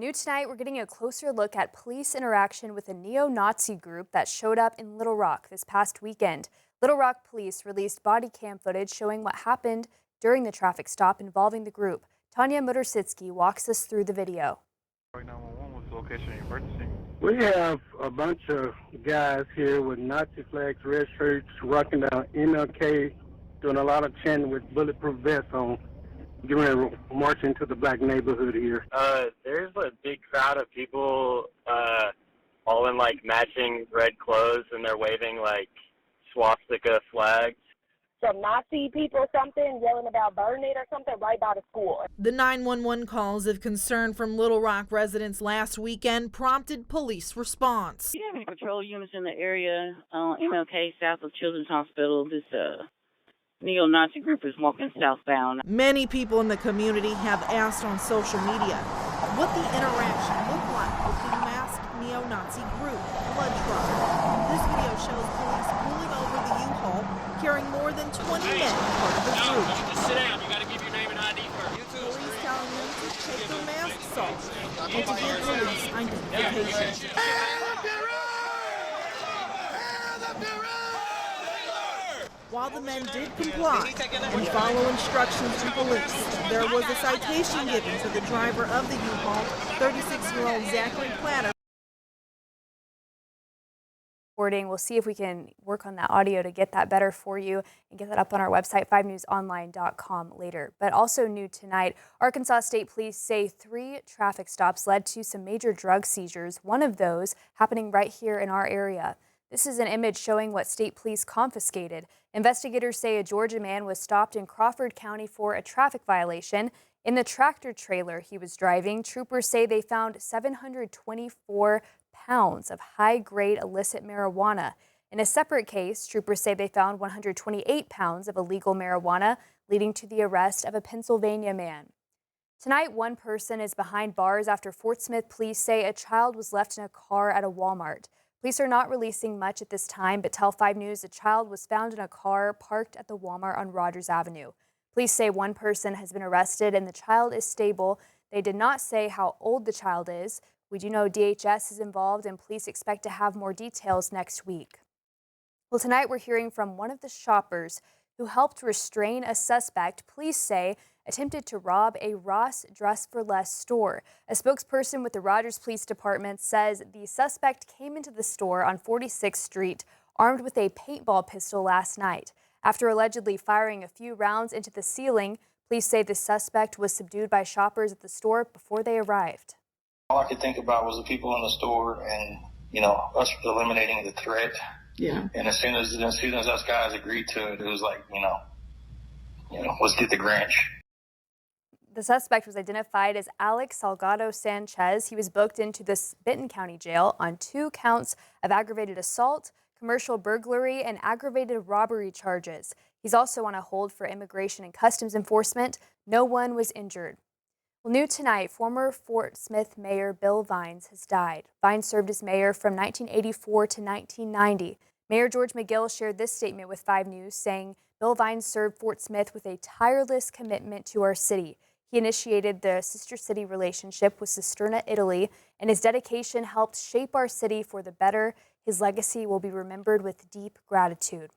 New tonight, we're getting a closer look at police interaction with a neo-Nazi group that showed up in Little Rock this past weekend. Little Rock police released body cam footage showing what happened during the traffic stop involving the group. Tanya Motorsitsky walks us through the video. Right now, what's the location of your emergency? We have a bunch of guys here with Nazi flags, red shirts, rocking down MLK, doing a lot of chanting with bulletproof vests on, getting ready to march into the black neighborhood here. There's a big crowd of people, all in like matching red clothes, and they're waving like swastika flags. Some Nazi people or something yelling about burn it or something right by the school. The 911 calls of concern from Little Rock residents last weekend prompted police response. Do you have any patrol units in the area on MLK south of Children's Hospital? This neo-Nazi group is walking southbound. Many people in the community have asked on social media what the interaction looked like with the masked neo-Nazi group, Blood Truck. This video shows police pulling over the U-Haul carrying more than 20 men part of the group. Just sit down. You got to give your name and ID first. Police telling them to take their masks off and to give police identification. While the men did comply and follow instructions from police, there was a citation given to the driver of the U-Haul, 36-year-old Zachary Platter. We'll see if we can work on that audio to get that better for you and get that up on our website, 5newsonline.com later. But also new tonight, Arkansas State Police say 3 traffic stops led to some major drug seizures, one of those happening right here in our area. This is an image showing what state police confiscated. Investigators say a Georgia man was stopped in Crawford County for a traffic violation. In the tractor trailer he was driving, troopers say they found 724 pounds of high-grade illicit marijuana. In a separate case, troopers say they found 128 pounds of illegal marijuana, leading to the arrest of a Pennsylvania man. Tonight, one person is behind bars after Fort Smith police say a child was left in a car at a Walmart. Police are not releasing much at this time, but tell 5 News a child was found in a car parked at the Walmart on Rogers Avenue. Police say one person has been arrested and the child is stable. They did not say how old the child is. We do know DHS is involved and police expect to have more details next week. Well, tonight we're hearing from one of the shoppers who helped restrain a suspect police say attempted to rob a Ross Dress for Less store. A spokesperson with the Rogers Police Department says the suspect came into the store on 46th Street armed with a paintball pistol last night. After allegedly firing a few rounds into the ceiling, police say the suspect was subdued by shoppers at the store before they arrived. All I could think about was the people in the store and, us eliminating the threat. Yeah. And as soon as us guys agreed to it, it was like, let's get the Grinch. The suspect was identified as Alex Salgado Sanchez. He was booked into the Benton County Jail on 2 counts of aggravated assault, commercial burglary, and aggravated robbery charges. He's also on a hold for Immigration and Customs Enforcement. No one was injured. Well, new tonight, former Fort Smith Mayor Bill Vines has died. Vines served as mayor from 1984 to 1990. Mayor George McGill shared this statement with 5 News, saying Bill Vines served Fort Smith with a tireless commitment to our city. He initiated the sister city relationship with Cisterna, Italy, and his dedication helped shape our city for the better. His legacy will be remembered with deep gratitude.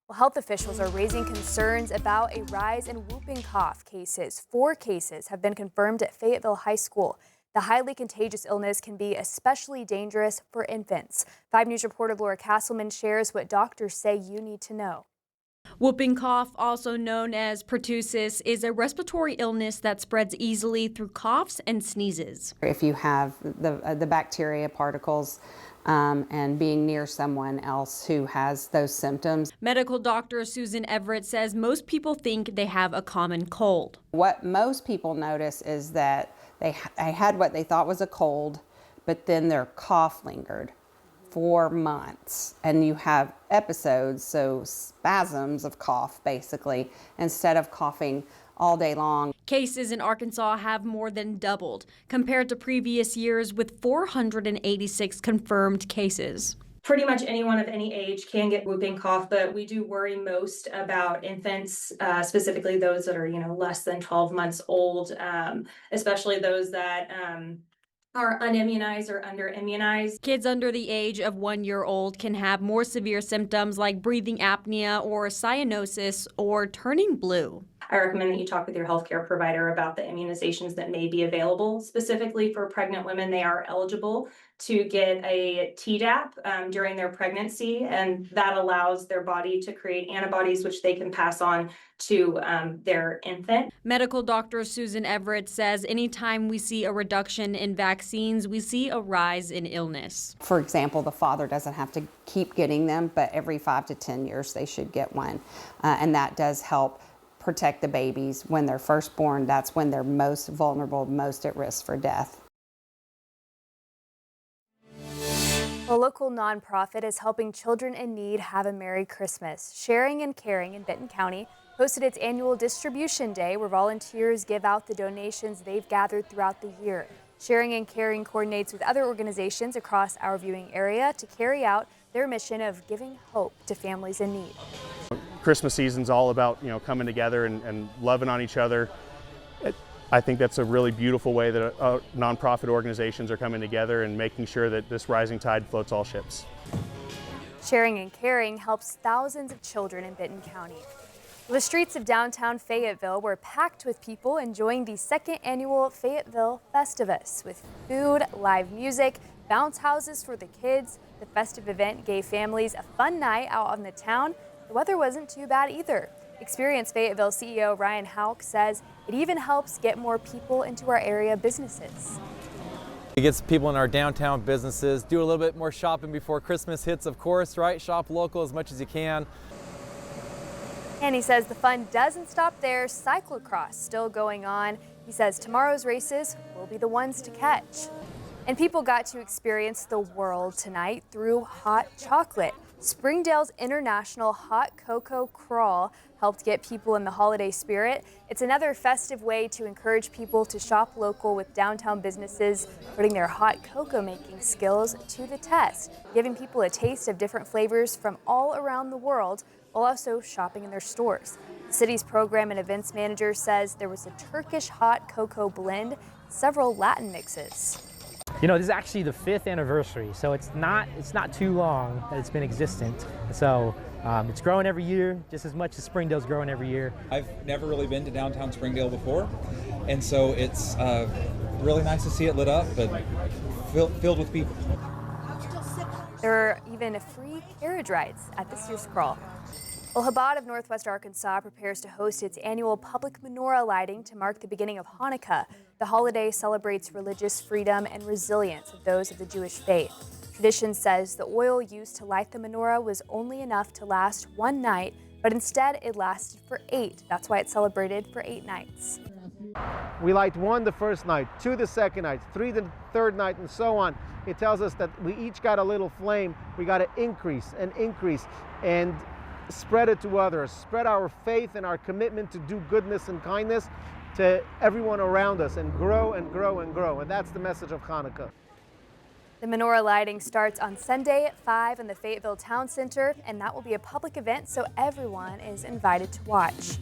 Well, health officials are raising concerns about a rise in whooping cough cases. 4 cases have been confirmed at Fayetteville High School. The highly contagious illness can be especially dangerous for infants. 5 News reporter Laura Castleman shares what doctors say you need to know. Whooping cough, also known as pertussis, is a respiratory illness that spreads easily through coughs and sneezes. If you have the bacteria particles and being near someone else who has those symptoms. Medical doctor Susan Everett says most people think they have a common cold. What most people notice is that they had what they thought was a cold, but then their cough lingered for months, and you have episodes, so spasms of cough basically, instead of coughing all day long. Cases in Arkansas have more than doubled compared to previous years, with 486 confirmed cases. Pretty much anyone of any age can get whooping cough, but we do worry most about infants, specifically those that are, less than 12 months old, especially those that are unimmunized or underimmunized. Kids under the age of 1 year old can have more severe symptoms like breathing apnea or cyanosis or turning blue. I recommend that you talk with your healthcare provider about the immunizations that may be available. Specifically for pregnant women, they are eligible to get a Tdap during their pregnancy, and that allows their body to create antibodies which they can pass on to their infant. Medical doctor Susan Everett says anytime we see a reduction in vaccines, we see a rise in illness. For example, the father doesn't have to keep getting them, but every 5 to 10 years they should get one. And that does help protect the babies when they're first born. That's when they're most vulnerable, most at risk for death. A local nonprofit is helping children in need have a Merry Christmas. Sharing and Caring in Benton County hosted its annual distribution day where volunteers give out the donations they've gathered throughout the year. Sharing and Caring coordinates with other organizations across our viewing area to carry out their mission of giving hope to families in need. Christmas season's all about, coming together and loving on each other. I think that's a really beautiful way that nonprofit organizations are coming together and making sure that this rising tide floats all ships. Sharing and Caring helps thousands of children in Benton County. The streets of downtown Fayetteville were packed with people enjoying the second annual Fayetteville Festivus with food, live music, bounce houses for the kids. The festive event gave families a fun night out on the town. The weather wasn't too bad either. Experience Fayetteville CEO Ryan Houck says it even helps get more people into our area businesses. It gets people in our downtown businesses, do a little bit more shopping before Christmas hits, of course, right? Shop local as much as you can. And he says the fun doesn't stop there. Cyclocross still going on. He says tomorrow's races will be the ones to catch. And people got to experience the world tonight through hot chocolate. Springdale's International Hot Cocoa Crawl helped get people in the holiday spirit. It's another festive way to encourage people to shop local with downtown businesses putting their hot cocoa making skills to the test, giving people a taste of different flavors from all around the world while also shopping in their stores. The city's program and events manager says there was a Turkish hot cocoa blend, several Latin mixes. This is actually the 5th anniversary, so it's not too long that it's been existent. So it's growing every year, just as much as Springdale's growing every year. I've never really been to downtown Springdale before, and so it's really nice to see it lit up and filled with people. There are even free carriage rides at this year's crawl. Well, Chabad of Northwest Arkansas prepares to host its annual public menorah lighting to mark the beginning of Hanukkah. The holiday celebrates religious freedom and resilience of those of the Jewish faith. Tradition says the oil used to light the menorah was only enough to last one night, but instead it lasted for 8. That's why it's celebrated for 8 nights. We light 1 the first night, 2 the second night, 3 the third night, and so on. It tells us that we each got a little flame. We got to increase and spread it to others, spread our faith and our commitment to do goodness and kindness to everyone around us and grow and grow and grow. And that's the message of Hanukkah. The menorah lighting starts on Sunday at 5 in the Fayetteville Town Center, and that will be a public event, so everyone is invited to watch.